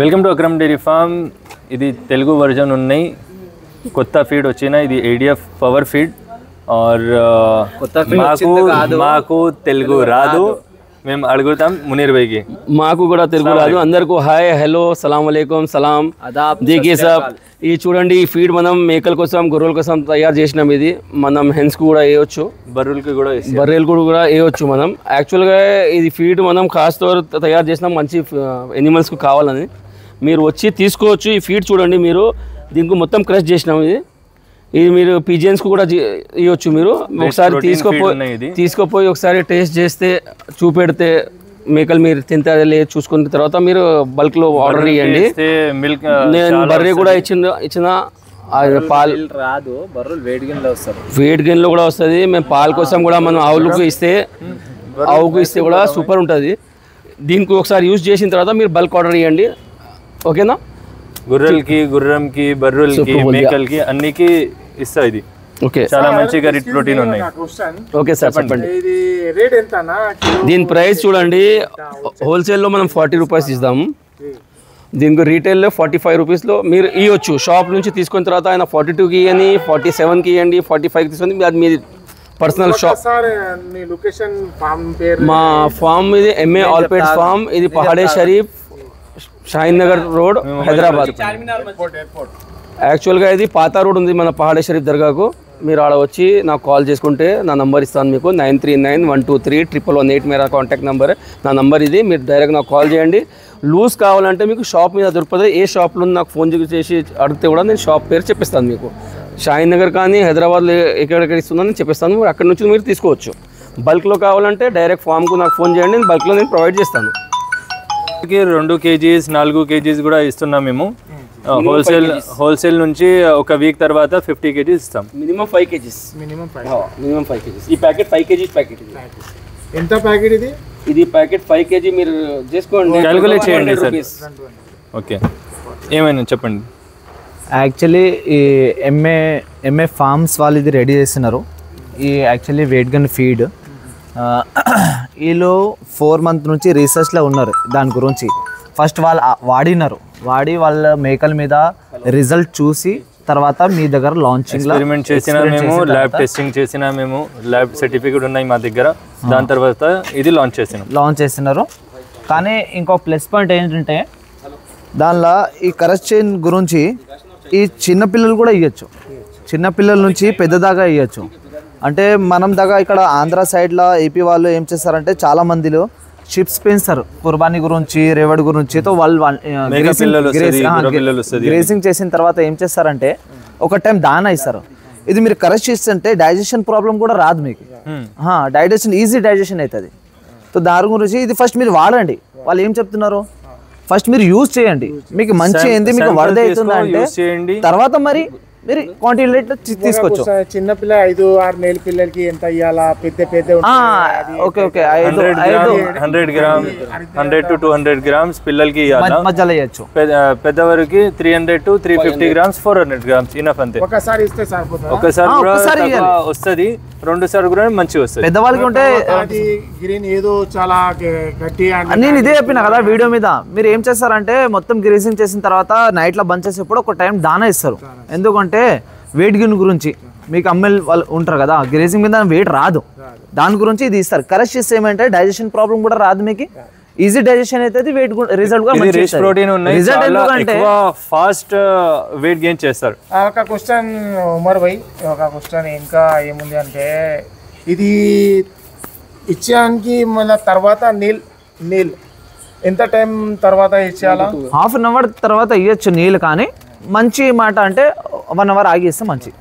Welcome to Akram dairy farm. ఇది Telugu version ఉన్నాయి. కొత్త ఫీడ్ వచ్చిన ఇది ADF పవర్ ఫీడ్. ఆర్ మాకు తెలుగు రాదు, మేము అడుగుతాం మునీర్ భాయ్కి. మాకు కూడా తెలుగు రాదు. అందరికీ హాయ్, హలో, సలాం అలైకుం, సలాం దీకే సాబ్. ఇది చూడండి, ఈ ఫీడ్ మనం మేకల కోసం గొర్రెల కోసం తయారు చేసినాం. ఇది మనం హెన్స్కి కూడా వేయవచ్చు, బర్రెలకు కూడా వేయవచ్చు. మనం యాక్చువల్గా ఇది ఫీడ్ మనం కాస్తో తయారు చేసినాం, మంచి ఎనిమల్స్కి కావాలని. మీరు వచ్చి తీసుకోవచ్చు. ఈ ఫీడ్ చూడండి, మీరు దీనికి మొత్తం క్రష్ చేసినాం. ఇది మీరు పిజియన్స్కి కూడా ఇవ్వచ్చు. మీరు ఒకసారి తీసుకుపోయి ఒకసారి టేస్ట్ చేస్తే చూపెడితే మేకలు మీరు తింటారా లేదు చూసుకున్న తర్వాత మీరు బల్క్లో ఆర్డర్ ఇవ్వండి. నేను బర్రె కూడా ఇచ్చిన పాలు రాదు, బర్రెలు వెయిట్ గెయిన్లో కూడా వస్తుంది. మేము పాల కోసం కూడా మనం ఆవుకు ఇస్తే కూడా సూపర్ ఉంటుంది. దీనికి ఒకసారి యూజ్ చేసిన తర్వాత మీరు బల్క్ ఆర్డర్ ఇవ్వండి, ఓకేనా? గుర్రెలకి, గుర్రంకి, బర్రెలకి, మేకలకి అన్నికి ఇస్తా. ఇది ఓకే, చాలా మంచిగా రిచ్ ప్రోటీన్ ఉన్నాయి. ఓకే సార్ చెప్పండి. దీని ప్రైస్ చూడండి, హోల్సేల్లో మనం 40 రూపీస్ ఇస్తాము. దీనికి రీటైల్లో 45 రూపీస్లో మీరు ఇవ్వచ్చు. షాప్ నుంచి తీసుకున్న తర్వాత ఆయన 42కి ఇవ్వండి, 47కి ఇవ్వండి, 45కి తీసుకోండి. అది మీ పర్సనల్ షాప్. మా ఫామ్ ఇది MA ఆల్పేట్స్ ఫామ్. ఇది పహాడే షరీఫ్, షాహీన్ నగర్ రోడ్, హైదరాబాద్. యాక్చువల్గా ఇది పాత రోడ్ ఉంది మన పహాడే షరీఫ్ దర్గాకు. మీరు ఆడ వచ్చి నాకు కాల్ చేసుకుంటే నా నంబర్ ఇస్తాను మీకు, 9391231118 మేరా కాంటాక్ట్ నెంబర్. నా నంబర్ ఇది. మీరు డైరెక్ట్ నాకు కాల్ చేయండి. లూజ్ కావాలంటే మీకు షాప్ మీద దొరుకుతుంది. ఏ షాప్లో నాకు ఫోన్ చేసి అడిగితే కూడా నేను షాప్ పేరు చెప్పిస్తాను మీకు. షాహీన్ నగర్ కానీ హైదరాబాద్లో ఎక్కడెక్కడ ఇస్తుందని చెప్పిస్తాను. అక్కడ నుంచి మీరు తీసుకోవచ్చు. బల్క్లో కావాలంటే డైరెక్ట్ ఫామ్కు నాకు ఫోన్ చేయండి, బల్క్లో నేను ప్రొవైడ్ చేస్తాను. 2 kgs 4 kgs కూడా ఇస్తున్నాం మేము. హోల్సేల్ నుంచి ఒక వీక్ తర్వాత 50 kgs ఇస్తాం. Minimum 5 kgs. ఈ ప్యాకెట్ 5 kg ప్యాకెట్. ఎంత ప్యాకెట్ ఇది? ఇది ప్యాకెట్ 5 kg. మీరు చేసుకోండి, క్యాలిక్యులేట్ చేయండి సార్. ఓకే, ఏమైనా చెప్పండి. యాక్చువల్లీ ఈ ఎంఏ ఫార్మ్స్ వాళ్ళు ఇది రెడీ చేస్తున్నారు. ఈ యాక్చువల్లీ వెయిట్ గన్ ఫీడ్ వీళ్ళు 4 months నుంచి రీసెర్చ్లో ఉన్నారు. దాని గురించి ఫస్ట్ వాళ్ళు వాడి వాళ్ళ మేకల మీద రిజల్ట్ చూసి తర్వాత మీ దగ్గర లాంచింగ్ ఎక్స్పెరిమెంట్ చేసినా మేము, ల్యాబ్ టెస్టింగ్ చేసినా మేము, ల్యాబ్ సర్టిఫికేట్ ఉన్నాయి మా దగ్గర. దాని తర్వాత ఇది లాంచ్ చేస్తున్నారు. కానీ ఇంకో ప్లస్ పాయింట్ ఏంటంటే దానిలో ఈ కరెక్షన్ గురించి ఈ చిన్నపిల్లలు కూడా ఇవ్వచ్చు. చిన్నపిల్లల నుంచి పెద్దదాకా ఇవ్వచ్చు. అంటే మనం దగ్గర ఇక్కడ ఆంధ్ర సైడ్లో ఏపీ వాళ్ళు ఏం చేస్తారంటే చాలా మందిలో షిప్స్ పెంచుతారు కుర్బానీ గురించి, రేవడి గురించి. వాళ్ళు గ్రేసింగ్ చేసిన తర్వాత ఏం చేస్తారంటే ఒక టైం దానా ఇస్తారు. ఇది మీరు కరెక్ట్ చేస్తుంటే డైజెషన్ ప్రాబ్లం కూడా రాదు మీకు. డైజెషన్ ఈజీ డైజెషన్ అవుతుంది. సో దాని గురించి ఇది ఫస్ట్ మీరు వాడండి. వాళ్ళు ఏం చెప్తున్నారు, ఫస్ట్ మీరు యూజ్ చేయండి. మీకు మంచి ఏంది, మీకు వరద అవుతుంది అంటే తర్వాత మరి మీరు క్వాంటిటీ తీసుకోవచ్చు. చిన్నపిల్ల 5-6 నెలల పిల్లలకి ఎంత ఇవ్వాలా? పెద్ద ఓకే 100 grams 100 to 200 grams పిల్లలకి మధ్యలో ఇవ్వచ్చు. పెద్దవారికి 300 to 350 grams 400 grams ఇనఫ్ అంతే. ఒకసారి ఇస్తే సరిపోతుంది. ఒకసారి వస్తుంది, 2 సార్లు కూడా మంచిగా వస్తుంది. పెద్దవాళ్ళకి ఉంటే గ్రీన్ ఏదో చాలా గట్టిగా. నేను ఇదే చెప్పిన కదా వీడియో మీద. మీరు ఏం చేస్తారంటే మొత్తం గ్రేసింగ్ చేసిన తర్వాత నైట్లో బంద్ చేసేప్పుడు ఒక టైం దానా ఇస్తారు. ఎందుకంటే వెయిట్ గెయిన్ గురించి మీకు అమ్మాయిలు వాళ్ళు ఉంటారు కదా, గ్రేసింగ్ మీద వెయిట్ రాదు, దాని గురించి ఇది ఇస్తారు. కరెక్ట్ చేస్తే ఏమంటే డైజెషన్ ప్రాబ్లం కూడా రాదు, మీకు ఈజీ డైజెషన్ అవుతుంది. వెయిట్ రిజల్ట్ కూడా రిచ్ ప్రోటీన్ ఉన్నాయి, ఎక్కువ ఫాస్ట్ వెయిట్ గెయిన్ చేస్తారు. ఒక క్వశ్చన్ ఉమర్ భాయ్, ఒక క్వశ్చన్ ఇంకా ఏముంది అంటే ఇది ఇచ్చేయానికి మళ్ళీ తర్వాత నీళ్ళు ఎంత టైం తర్వాత ఇచ్చేయాలా? ½ an hour తర్వాత ఇవ్వచ్చు నీళ్ళు. కానీ మంచి మాట అంటే 1 hour ఆగి ఇస్తే మంచి.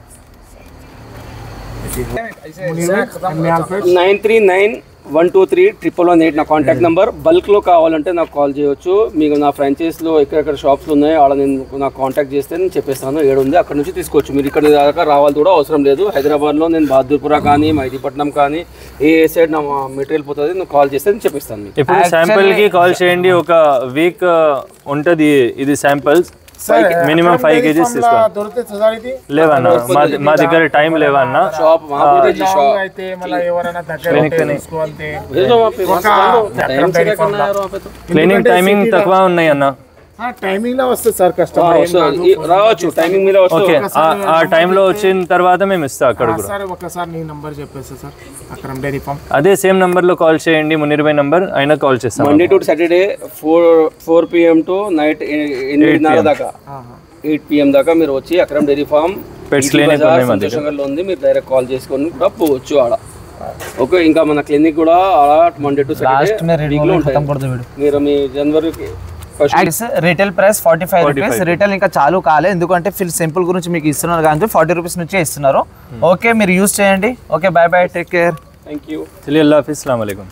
9391231118 నా కాంటాక్ట్ నెంబర్. బల్క్లో కావాలంటే నాకు కాల్ చేయవచ్చు. మీకు నా ఫ్రాంచైజ్లో ఎక్కడెక్కడ షాప్స్ ఉన్నాయో ఆడ నేను నాకు కాంటాక్ట్ చేస్తే నేను చెప్పేస్తాను ఏడు ఉంది, అక్కడ నుంచి తీసుకోవచ్చు. మీరు ఇక్కడ దాకా రావాలి కూడా అవసరం లేదు. హైదరాబాద్లో నేను బహదూర్పురా కానీ మైదీపట్నం కానీ ఏ సైడ్ నా మెటీరియల్ పోతుంది నేను కాల్ చేస్తే నేను చెప్పిస్తాను మీకు. ఇప్పుడు శాంపుల్కి కాల్ చేయండి. ఒక వీక్ ఉంటుంది ఇది శాంపిల్స్. మినిమం 5 kgs తీసుకోవాలి. దొరుకుతుంది సార్ ఇది? లేవన్నా మా దగ్గర టైం లేవన్నా. షాప్ అయితే మళ్ళీ ఎవరైనా దగ్గర తీసుకోవాలంటే క్లీనింగ్ టైమింగ్ తక్కువ ఉన్నాయి అన్న. టైమింగ్ లో వస్తుంది సార్ కస్టమర్ రావచ్చు, టైమింగ్ మీద ఓకే ఆ టైంలో వచ్చిన తర్వాత మేము ఇస్తాం అక్కడ కూడా. సార్ ఒకసారి నీ నంబర్ చెప్పేస్తా సార్. అక్రమ్ డైరీ ఫార్మ్ అదే సేమ్ నంబర్ లో కాల్ చేయండి, మునీర్ భాయ్ నంబర్ అయినా కాల్ చేస్తాం. Monday to Saturday 4 PM to night 8:30 దాకా 8 PM దాకా మీరు వచ్చి Akram dairy farm pets clinic సంతోషంగా ఉంది. మీరు డైరెక్ట్ కాల్ చేసుకొని కూడా పోవచ్చు ఆడ. ఓకే, ఇంకా మన క్లినిక్ కూడా ఆడ మండే టు సాటర్డే ఉంటాయి. మీరు మీ జనవరికి రిటైల్ ప్రైస్ 45 రూపీస్. రిటైల్ ఇంకా చాలు కాలే, ఎందుకంటే ఫిల్ సింపుల్ గురించి మీకు ఇస్తున్నారు కానీ 40 రూపీస్ నుంచే ఇస్తున్నారు. ఓకే, మీరు యూజ్ చేయండి. Okay, bye bye, take care. Thank you. చలిए अल्लाह हाफिज़, अस्सलाम वालेकुम.